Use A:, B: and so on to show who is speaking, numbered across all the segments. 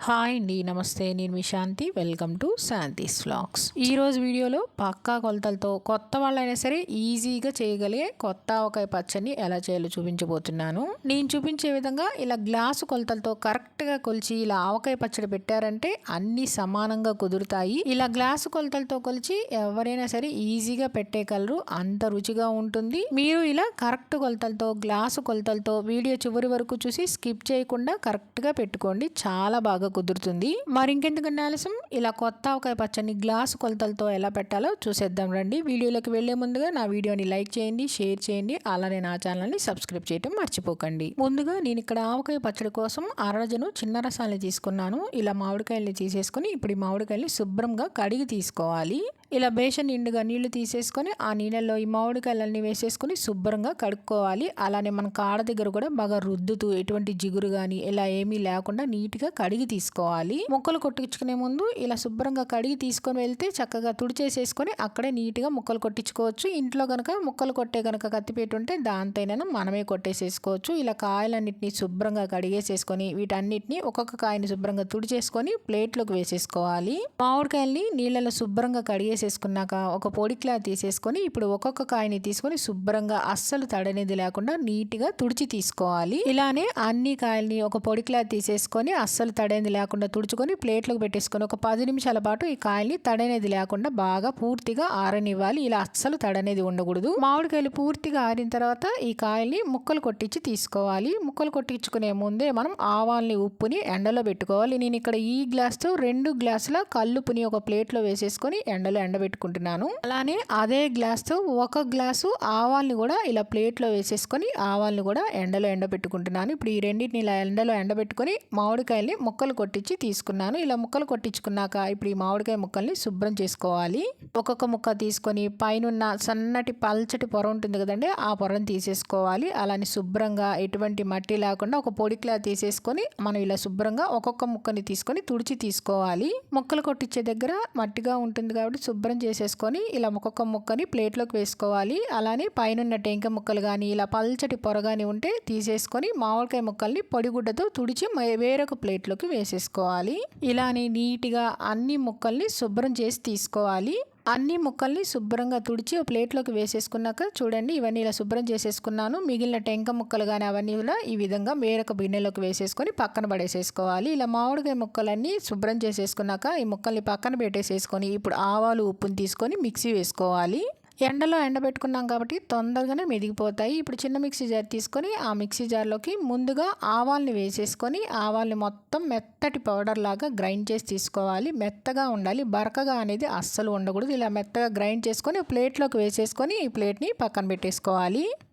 A: Hi అండి, నమస్తే. నేను మీ Shanti. Welcome to Shanti's vlogs. ఈరోజు వీడియోలో పక్కా కొలతలతో కొత్త వాళ్ళైనా సరే ఈజీగా చేయగలిగే కొత్త ఆవకాయ పచ్చడిని ఎలా చేయాలో చూపించబోతున్నాను. నేను చూపించే విధంగా ఇలా గ్లాసు కొలతలతో కరెక్ట్గా కొలిచి ఇలా ఆవకాయ పచ్చడి పెట్టారంటే అన్నీ సమానంగా కుదురుతాయి. ఇలా గ్లాసు కొలతలతో కొలిచి ఎవరైనా సరే ఈజీగా పెట్టేయగలరు, అంత రుచిగా ఉంటుంది. మీరు ఇలా కరెక్ట్ కొలతలతో గ్లాసు కొలతలతో వీడియో చివరి వరకు చూసి స్కిప్ చేయకుండా కరెక్ట్గా పెట్టుకోండి, చాలా బాగా కుదురుతుంది. మరి ఇంకెందుకంటే ఆలస్యం, ఇలా కొత్త ఆవకాయ పచ్చడిని గ్లాసు కొలతలతో ఎలా పెట్టాలో చూసేద్దాం రండి. వీడియోలోకి వెళ్లే ముందుగా నా వీడియోని లైక్ చేయండి, షేర్ చేయండి, అలానే నా ఛానల్ని సబ్స్క్రైబ్ చేయడం మర్చిపోకండి. ముందుగా నేను ఇక్కడ ఆవకాయ పచ్చడి కోసం అరడజను చిన్న రసాలని తీసుకున్నాను. ఇలా మామిడికాయల్ని తీసేసుకుని ఇప్పుడు ఈ మామిడికాయల్ని శుభ్రంగా కడిగి తీసుకోవాలి. ఇలా బేషన్ నిండుగా నీళ్లు తీసేసుకొని ఆ నీళ్ళల్లో ఈ మామిడికాయలన్నీ వేసేసుకుని శుభ్రంగా కడుక్కోవాలి. అలానే మన కాడ దగ్గర కూడా బాగా రుద్దుతూ ఎటువంటి జిగురు కానీ ఇలా ఏమీ లేకుండా నీట్గా కడిగి తీసుకోవాలి. ముక్కలు కొట్టించుకునే ముందు ఇలా శుభ్రంగా కడిగి తీసుకొని వెళ్తే చక్కగా తుడిచేసేసుకొని అక్కడే నీట్గా ముక్కలు కొట్టించుకోవచ్చు. ఇంట్లో కనుక ముక్కలు కొట్టే కనుక కత్తిపేట ఉంటే దాంతోనైనా మనమే కొట్టేసేసుకోవచ్చు. ఇలా కాయలన్నింటినీ శుభ్రంగా కడిగేసేసుకొని వీటన్నిటిని ఒక్కొక్క కాయని శుభ్రంగా తుడిచేసుకొని ప్లేట్లోకి వేసేసుకోవాలి. మామిడికాయల్ని నీళ్ళలో శుభ్రంగా కడిగేసేసుకున్నాక ఒక పొడి క్లాత్ తీసేసుకొని ఇప్పుడు ఒక్కొక్క కాయని తీసుకొని శుభ్రంగా అస్సలు తడనేది లేకుండా నీట్గా తుడిచి తీసుకోవాలి. ఇలానే అన్ని కాయల్ని ఒక పొడి క్లాత్ తీసేసుకొని అస్సలు తడేది లేకుండా తుడుచుకొని ప్లేట్లోకి పెట్టేసుకొని ఒక 10 నిమిషాల పాటు ఈ కాయల్ని తడనేది లేకుండా బాగా పూర్తిగా ఆరనివ్వాలి. ఇలా అస్సలు తడనేది ఉండకూడదు. మామిడికాయలు పూర్తిగా ఆరిన తర్వాత ఈ కాయల్ని ముక్కలు కొట్టించి తీసుకోవాలి. ముక్కలు కొట్టించుకునే ముందే మనం ఆవాల్ని ఉప్పుని ఎండలో పెట్టుకోవాలి. నేను ఇక్కడ ఈ గ్లాస్తో 2 గ్లాసుల కల్లుపుని ఒక ప్లేట్లో వేసేసుకొని ఎండలో ఎండబెట్టుకుంటున్నాను. అలానే అదే గ్లాస్తో 1 గ్లాసు ఆవాల్ని కూడా ఇలా ప్లేట్లో వేసేసుకొని ఆవాల్ని కూడా ఎండలో ఎండబెట్టుకుంటున్నాను. ఇప్పుడు ఈ రెండింటిని ఇలా ఎండలో ఎండబెట్టుకొని మామిడికాయల్ని ముక్కలు కొట్టించి తీసుకున్నాను. ఇలా ముక్కలు కొట్టించుకున్నాక ఇప్పుడు ఈ మామిడికాయ ముక్కల్ని శుభ్రం చేసుకోవాలి. ఒక్కొక్క ముక్క తీసుకొని పైన సన్నటి పల్చటి పొర ఉంటుంది కదండి, ఆ పొరను తీసేసుకోవాలి. అలానే శుభ్రంగా ఎటువంటి మట్టి లేకుండా ఒక పొడి క్లాత్ తీసేసుకొని మనం ఇలా శుభ్రంగా ఒక్కొక్క ముక్కని తీసుకొని తుడిచి తీసుకోవాలి. ముక్కలు కొట్టించే దగ్గర మట్టిగా ఉంటుంది కాబట్టి శుభ్రం చేసేసుకొని ఇలా ఒక్కొక్క ముక్కని ప్లేట్లోకి వేసుకోవాలి. అలానే పైన టెంక ముక్కలు కానీ ఇలా పల్చటి పొర కానీ ఉంటే తీసేసుకొని మామిడికాయ ముక్కల్ని పొడిగుడ్డతో తుడిచి వేరొక ప్లేట్లోకి వేసేసుకోవాలి. ఇలానే నీట్గా అన్ని ముక్కల్ని శుభ్రం చేసి తీసుకోవాలి. అన్ని ముక్కల్ని శుభ్రంగా తుడిచి ఒక ప్లేట్లోకి వేసేసుకున్నాక చూడండి, ఇవన్నీ ఇలా శుభ్రం చేసేసుకున్నాను. మిగిలిన టెంక ముక్కలు కానీ అవన్నీ ఇలా ఈ విధంగా వేరొక గిన్నెలోకి వేసేసుకొని పక్కన పడేసేసుకోవాలి. ఇలా మామిడికాయ ముక్కలన్నీ శుభ్రం చేసేసుకున్నాక ఈ ముక్కల్ని పక్కన పెట్టేసేసుకొని ఇప్పుడు ఆవాలు ఉప్పుని తీసుకొని మిక్సీ వేసుకోవాలి. ఎండలో ఎండబెట్టుకున్నాం కాబట్టి తొందరగానే మెదిగిపోతాయి. ఇప్పుడు చిన్న మిక్సీ జార్ తీసుకొని ఆ మిక్సీ జార్లోకి ముందుగా ఆవాల్ని వేసేసుకొని ఆవాల్ని మొత్తం మెత్తటి పౌడర్ లాగా గ్రైండ్ చేసి తీసుకోవాలి. మెత్తగా ఉండాలి, బరకగా అనేది అస్సలు ఉండకూడదు. ఇలా మెత్తగా గ్రైండ్ చేసుకొని ప్లేట్లోకి వేసేసుకొని ఈ ప్లేట్ని పక్కన పెట్టేసుకోవాలి.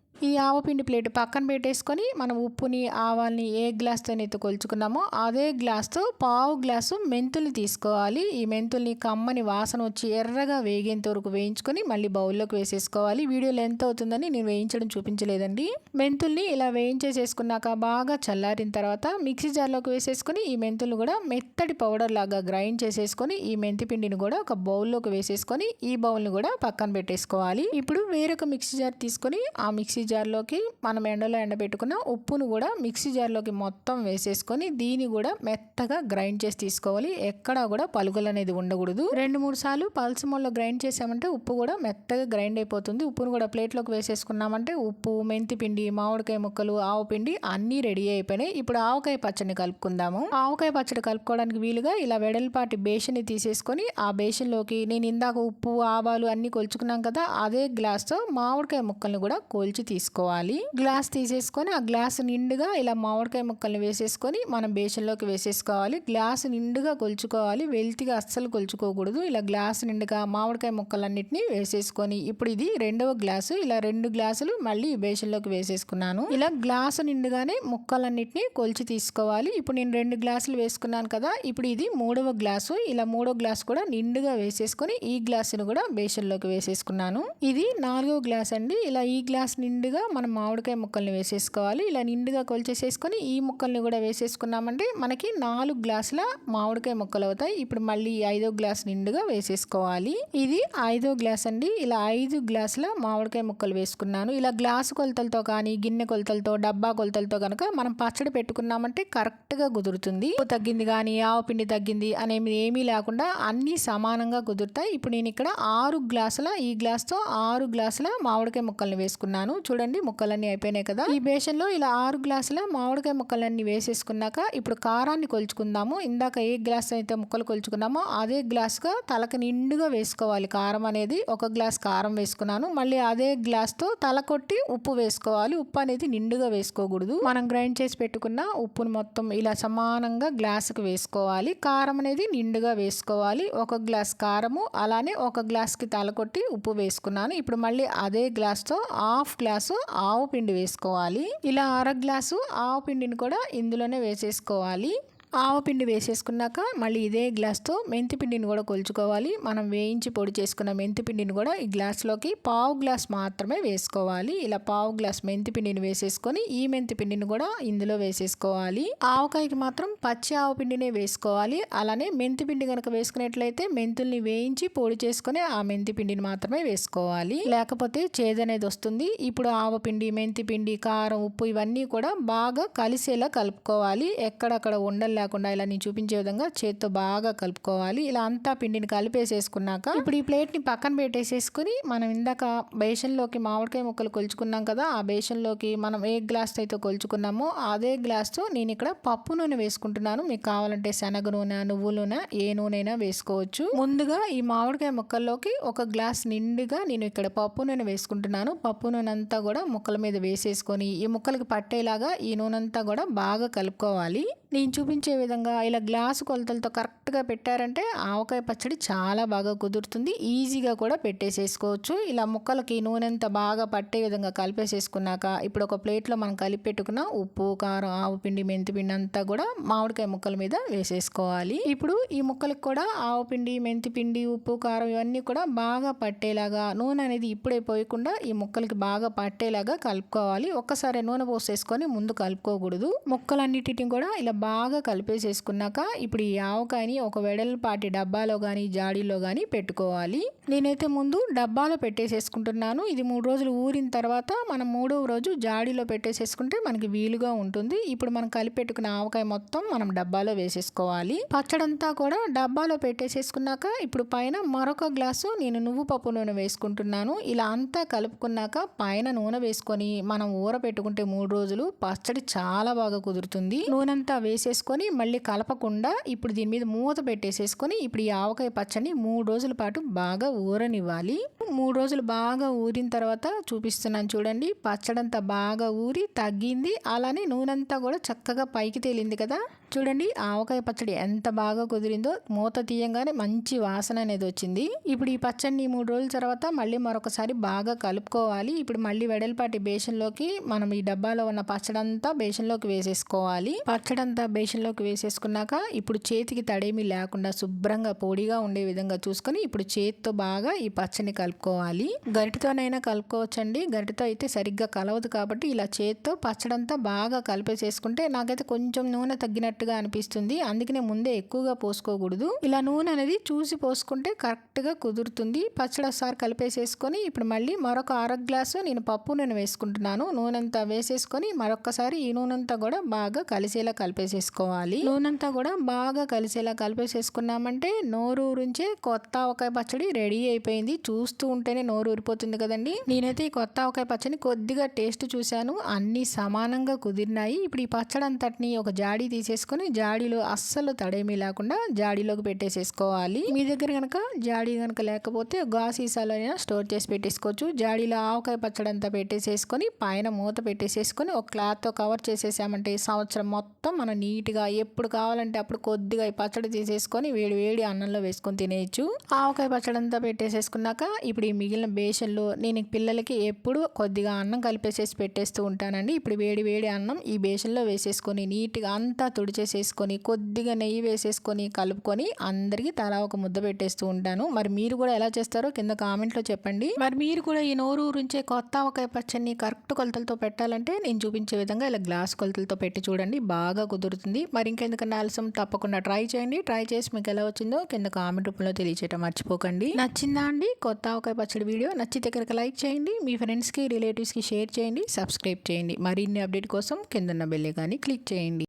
A: ఈ ఆవపిండి ప్లేట్ పక్కన పెట్టేసుకొని మనం ఉప్పుని ఆవాల్ని ఏ గ్లాస్తో అయితే కొలుచుకున్నామో అదే గ్లాస్తో 1/2 గ్లాసు మెంతుల్ని తీసుకోవాలి. ఈ మెంతుల్ని కమ్మని వాసన వచ్చి ఎర్రగా వేగేంత వరకు వేయించుకొని మళ్ళీ బౌల్లోకి వేసేసుకోవాలి. వీడియోలో ఎంత అవుతుందని నేను వేయించడం చూపించలేదండి. మెంతుల్ని ఇలా వేయించేసేసుకున్నాక బాగా చల్లారిన తర్వాత మిక్సీ జార్లోకి వేసేసుకొని ఈ మెంతులు కూడా మెత్తటి పౌడర్ లాగా గ్రైండ్ చేసేసుకొని ఈ మెంతి పిండిని కూడా ఒక బౌల్లోకి వేసేసుకొని ఈ బౌల్ని కూడా పక్కన పెట్టేసుకోవాలి. ఇప్పుడు వేరొక మిక్సీ జార్ తీసుకొని ఆ మిక్సీ జార్లోకి మనం ఎండలో ఎండబెట్టుకున్న ఉప్పును కూడా మిక్సీ జార్లోకి మొత్తం వేసేసుకొని దీన్ని కూడా మెత్తగా గ్రైండ్ చేసి తీసుకోవాలి. ఎక్కడా కూడా పలుకులు అనేది ఉండకూడదు. 2-3 సార్లు పల్సమోల్లో గ్రైండ్ చేసామంటే ఉప్పు కూడా మెత్తగా గ్రైండ్ అయిపోతుంది. ఉప్పును కూడా ప్లేట్లోకి వేసేసుకున్నామంటే ఉప్పు, మెంతి పిండి, మామిడికాయ ముక్కలు, ఆవు పిండి అన్నీ రెడీ అయిపోయినాయి. ఇప్పుడు ఆవకాయ పచ్చడిని కలుపుకుందాము. ఆవకాయ పచ్చడి కలుపుకోవడానికి వీలుగా ఇలా వెడల్పాటి బేషన్ని తీసేసుకొని ఆ బేషన్లోకి నేను ఇందాక ఉప్పు, ఆవాలు అన్నీ కొలుచుకున్నాం కదా, అదే గ్లాస్తో మామిడికాయ ముక్కల్ని కూడా కొలిచి తీసుకోవాలి. గ్లాస్ తీసేసుకొని ఆ గ్లాస్ నిండుగా ఇలా మామిడికాయ ముక్కల్ని వేసేసుకొని మనం బేషన్లోకి వేసేసుకోవాలి. గ్లాస్ నిండుగా కొలుచుకోవాలి, వెల్తిగా అస్సలు కొలుచుకోకూడదు. ఇలా గ్లాస్ నిండుగా మామిడికాయ ముక్కలన్నిటిని వేసేసుకొని ఇప్పుడు ఇది 2వ గ్లాసు. ఇలా 2 గ్లాసులు మళ్ళీ బేషన్లోకి వేసేసుకున్నాను. ఇలా గ్లాసు నిండుగానే ముక్కలన్నిటిని కొలిచి తీసుకోవాలి. ఇప్పుడు నేను 2 గ్లాసులు వేసుకున్నాను కదా, ఇప్పుడు ఇది 3వ గ్లాసు. ఇలా 3వ గ్లాసు కూడా నిండుగా వేసేసుకొని ఈ గ్లాసును కూడా బేషన్లోకి వేసేసుకున్నాను. ఇది 4వ గ్లాస్ అండి. ఇలా ఈ గ్లాస్ నిండు నిండుగా మనం మామిడికాయ ముక్కల్ని వేసేసుకోవాలి. ఇలా నిండుగా కొలిచేసేసుకొని ఈ ముక్కల్ని కూడా వేసేసుకున్నామంటే మనకి 4 గ్లాసుల మామిడికాయ ముక్కలు అవుతాయి. ఇప్పుడు మళ్ళీ 5వ గ్లాస్ నిండుగా వేసేసుకోవాలి. ఇది 5వ గ్లాస్ అండి. ఇలా 5 గ్లాసుల మామిడికాయ ముక్కలు వేసుకున్నాను. ఇలా గ్లాసు కొలతలతో కానీ గిన్నె కొలతలతో డబ్బా కొలతలతో కనుక మనం పచ్చడి పెట్టుకున్నామంటే కరెక్ట్గా కుదురుతుంది. ఉప్పు తగ్గింది కానీ ఆవపిండి తగ్గింది అనేవి ఏమీ లేకుండా అన్నీ సమానంగా కుదురుతాయి. ఇప్పుడు నేను ఇక్కడ 6 గ్లాసుల ఈ గ్లాస్తో 6 గ్లాసుల మామిడికాయ ముక్కల్ని వేసుకున్నాను. చూడండి ముక్కలన్నీ అయిపోయినాయి కదా. ఈ బేషన్లో ఇలా 6 గ్లాసుల మామిడికాయ ముక్కలన్నీ వేసేసుకున్నాక ఇప్పుడు కారాన్ని కొలుచుకుందాము. ఇందాక ఏ గ్లాస్ అయితే ముక్కలు కొలుచుకున్నామో అదే గ్లాస్గా తలకు నిండుగా వేసుకోవాలి. కారం అనేది 1 గ్లాస్ కారం వేసుకున్నాను. మళ్ళీ అదే గ్లాస్తో తల కొట్టి ఉప్పు వేసుకోవాలి. ఉప్పు అనేది నిండుగా వేసుకోకూడదు. మనం గ్రైండ్ చేసి పెట్టుకున్న ఉప్పును మొత్తం ఇలా సమానంగా గ్లాసుకు వేసుకోవాలి. కారం అనేది నిండుగా వేసుకోవాలి. 1 గ్లాస్ కారము అలానే 1 గ్లాస్కి తల కొట్టి ఉప్పు వేసుకున్నాను. ఇప్పుడు మళ్ళీ అదే గ్లాస్తో 1/2 గ్లాసు ఆవు పిండి వేసుకోవాలి. ఇలా 1/2 గ్లాసు ఆవు పిండిని కూడా ఇందులోనే వేసేసుకోవాలి. ఆవపిండి వేసేసుకున్నాక మళ్ళీ ఇదే గ్లాస్తో మెంతిపిండిని కూడా కొలుచుకోవాలి. మనం వేయించి పొడి చేసుకున్న మెంతిపిండిని కూడా ఈ గ్లాస్లోకి 1/2 గ్లాస్ మాత్రమే వేసుకోవాలి. ఇలా 1/2 గ్లాస్ మెంతిపిండిని వేసేసుకొని ఈ మెంతిపిండిని కూడా ఇందులో వేసేసుకోవాలి. ఆవకాయకి మాత్రం పచ్చి ఆవపిండినే వేసుకోవాలి. అలానే మెంతిపిండి కనుక వేసుకున్నట్లయితే మెంతుల్ని వేయించి పొడి చేసుకొని ఆ మెంతిపిండిని మాత్రమే వేసుకోవాలి. లేకపోతే చేదనేది వస్తుంది. ఇప్పుడు ఆవపిండి, మెంతిపిండి, కారం, ఉప్పు ఇవన్నీ కూడా బాగా కలిసేలా కలుపుకోవాలి. ఎక్కడక్కడ ఉండలు లేకుండా ఇలా నేను చూపించే విధంగా చేత్తో బాగా కలుపుకోవాలి. ఇలా అంతా పిండిని కలిపేసేసుకున్నాక ఇప్పుడు ఈ ప్లేట్ని పక్కన పెట్టేసేసుకుని మనం ఇందాక బేషన్లోకి మామిడికాయ ముక్కలు కొలుచుకున్నాం కదా. ఆ బేషన్లోకి మనం ఏ గ్లాస్ అయితే కొలుచుకున్నామో అదే గ్లాస్తో నేను ఇక్కడ పప్పు నూనె వేసుకుంటున్నాను. మీకు కావాలంటే శనగ నూనె, నువ్వుల నూనె, ఏ నూనె వేసుకోవచ్చు. ముందుగా ఈ మామిడికాయ ముక్కల్లోకి 1 గ్లాస్ నిండుగా నేను ఇక్కడ పప్పు నూనె వేసుకుంటున్నాను. పప్పు నూనె అంతా కూడా ముక్కల మీద వేసేసుకొని ఈ ముక్కలకి పట్టేలాగా ఈ నూనె అంతా కూడా బాగా కలుపుకోవాలి. నేను చూపించే విధంగా ఇలా గ్లాసు కొలతలతో కరెక్ట్గా పెట్టారంటే ఆవకాయ పచ్చడి చాలా బాగా కుదురుతుంది. ఈజీగా కూడా పెట్టేసేసుకోవచ్చు. ఇలా ముక్కలకి నూనె అంతా బాగా పట్టే విధంగా కలిపేసేసుకున్నాక ఇప్పుడు ఒక ప్లేట్లో మనం కలిపి పెట్టుకున్న ఉప్పు, కారం, ఆవపిండి, మెంతిపిండి అంతా కూడా మామిడికాయ ముక్కల మీద వేసేసుకోవాలి. ఇప్పుడు ఈ ముక్కలకు కూడా ఆవపిండి, మెంతిపిండి, ఉప్పు, కారం ఇవన్నీ కూడా బాగా పట్టేలాగా నూనె అనేది ఇప్పుడే పోయకుండా ఈ ముక్కలకి బాగా పట్టేలాగా కలుపుకోవాలి. ఒక్కసారి నూనె పోసేసుకొని ముందు కలుపుకోకూడదు. ముక్కలన్నిటిని కూడా ఇలా బాగా కలిపేసేసుకున్నాక ఇప్పుడు ఈ ఆవకాయని ఒక వెడల్పాటి డబ్బాలో కానీ జాడీలో కానీ పెట్టుకోవాలి. నేనైతే ముందు డబ్బాలో పెట్టేసేసుకుంటున్నాను. ఇది 3 రోజులు ఊరిన తర్వాత మనం 3వ రోజు జాడీలో పెట్టేసేసుకుంటే మనకి వీలుగా ఉంటుంది. ఇప్పుడు మనం కలిపి పెట్టుకున్న ఆవకాయ మొత్తం మనం డబ్బాలో వేసేసుకోవాలి. పచ్చడంతా కూడా డబ్బాలో పెట్టేసేసుకున్నాక ఇప్పుడు పైన మరొక గ్లాసు నేను నువ్వు పప్పు నూనె వేసుకుంటున్నాను. ఇలా అంతా కలుపుకున్నాక పైన నూనె వేసుకొని మనం ఊర పెట్టుకుంటే 3 రోజులు పచ్చడి చాలా బాగా కుదురుతుంది. నూనె అంతా వేసేసుకొని మళ్ళీ కలపకుండా ఇప్పుడు దీని మీద మూత పెట్టేసేసుకొని ఇప్పుడు ఈ ఆవకాయ పచ్చడిని 3 రోజుల పాటు బాగా ఊరనివ్వాలి. 3 రోజులు బాగా ఊరిన తర్వాత చూపిస్తున్నాను చూడండి. పచ్చడంతా బాగా ఊరి తగ్గింది. అలానే నూనె అంతా కూడా చక్కగా పైకి తేలింది కదా. చూడండి ఆవకాయ పచ్చడి ఎంత బాగా కుదిరిందో. మూత తీయంగానే మంచి వాసన అనేది వచ్చింది. ఇప్పుడు ఈ పచ్చడిని 3 రోజుల తర్వాత మళ్ళీ మరొకసారి బాగా కలుపుకోవాలి. ఇప్పుడు మళ్ళీ వెడల్పాటి బేషన్లోకి మనం ఈ డబ్బాలో ఉన్న పచ్చడంతా బేషన్లోకి వేసేసుకోవాలి. పచ్చడంతా బేషన్లోకి వేసేసుకున్నాక ఇప్పుడు చేతికి తడేమీ లేకుండా శుభ్రంగా పొడిగా ఉండే విధంగా చూసుకొని ఇప్పుడు చేతితో బాగా ఈ పచ్చడిని కలుపుకోవాలి. గరిటతోనైనా కలుపుకోవచ్చండి. గరిటతో అయితే సరిగ్గా కలవదు కాబట్టి ఇలా చేతితో పచ్చడంతా బాగా కలిపేసేసుకుంటే నాకైతే కొంచెం నూనె తగ్గినట్టుగా అనిపిస్తుంది. అందుకనే ముందే ఎక్కువగా పోసుకోకూడదు. ఇలా నూనె అనేది చూసి పోసుకుంటే కరెక్ట్గా కుదురుతుంది. పచ్చడి ఒకసారి కలిపేసేసుకొని ఇప్పుడు మళ్ళీ మరొక 1/2 గ్లాసు నేను పప్పు నూనె వేసుకుంటున్నాను. నూనె అంతా వేసేసుకొని మరొకసారి ఈ నూనె అంతా కూడా బాగా కలిసేలా కలిపేసేసుకోవాలి. నూనె అంతా కూడా బాగా కలిసేలా కలిపేసేసుకున్నామంటే నోరు ఊరించే కొత్త ఆవకాయ పచ్చడి రెడీ అయిపోయింది. చూస్తూ ఉంటేనే నోరు ఊరిపోతుంది కదండి. నేనైతే ఈ కొత్త ఆవకాయ పచ్చడిని కొద్దిగా టేస్ట్ చూశాను. అన్ని సమానంగా కుదిరినాయి. ఇప్పుడు ఈ పచ్చడి అంతటిని ఒక జాడీ తీసేసుకొని జాడీలో అస్సలు తడేమీ లేకుండా జాడీలోకి పెట్టేసేసుకోవాలి. మీ దగ్గర కనుక జాడీ కనుక లేకపోతే గాజు సీసాలో అయినా స్టోర్ చేసి పెట్టేసుకోవచ్చు. జాడీలో ఆవకాయ పచ్చడి అంతా పెట్టేసేసుకొని పైన మూత పెట్టేసేసుకొని ఒక క్లాత్తో కవర్ చేసేసామంటే సంవత్సరం మొత్తం మనం నీట్గా ఎప్పుడు కావాలంటే అప్పుడు కొద్దిగా ఈ పచ్చడి తీసేసుకొని వేడి వేడి అన్నంలో వేసుకొని తినేయచ్చు. ఆవకాయ పచ్చడి అంతా పెట్టేసేసుకున్నాక ఇప్పుడు ఈ మిగిలిన బేషన్లో నేను పిల్లలకి ఎప్పుడు కొద్దిగా అన్నం కలిపేసేసి పెట్టేస్తూ ఉంటానండి. ఇప్పుడు వేడి వేడి అన్నం ఈ బేషన్లో వేసేసుకొని నీట్గా అంతా తుడిచేసేసుకొని కొద్దిగా నెయ్యి వేసేసుకొని కలుపుకొని అందరికీ తలా ఒక ముద్ద పెట్టేస్తూ ఉంటాను. మరి మీరు కూడా ఎలా చేస్తారో కింద కామెంట్లో చెప్పండి. మరి మీరు కూడా ఈ నోరు ఊరించే కొత్త ఆవకాయ పచ్చడిని కరెక్ట్ కొలతలతో పెట్టాలంటే నేను చూపించే విధంగా ఇలా గ్లాస్ కొలతలతో పెట్టి చూడండి, బాగా కుదురుతుంది. మరి ఇంకెందుకన్నా ఆలస్యం, తప్పకుండా ట్రై చేయండి. ట్రై చేసి మీకు ఎలా వచ్చిందో కింద కామెంట్ రూపంలో తెలియచేయటం మర్చిపోకండి. నచ్చిందా అండి కొత్త ఆవకాయ పచ్చడి వీడియో? నచ్చితే కనుక లైక్ చేయండి, మీ ఫ్రెండ్స్కి రిలేటివ్స్కి షేర్ చేయండి, సబ్స్క్రైబ్ చేయండి. మరిన్ని అప్డేట్ కోసం కింద ఉన్న బెల్ ఐకాన్ని క్లిక్ చేయండి.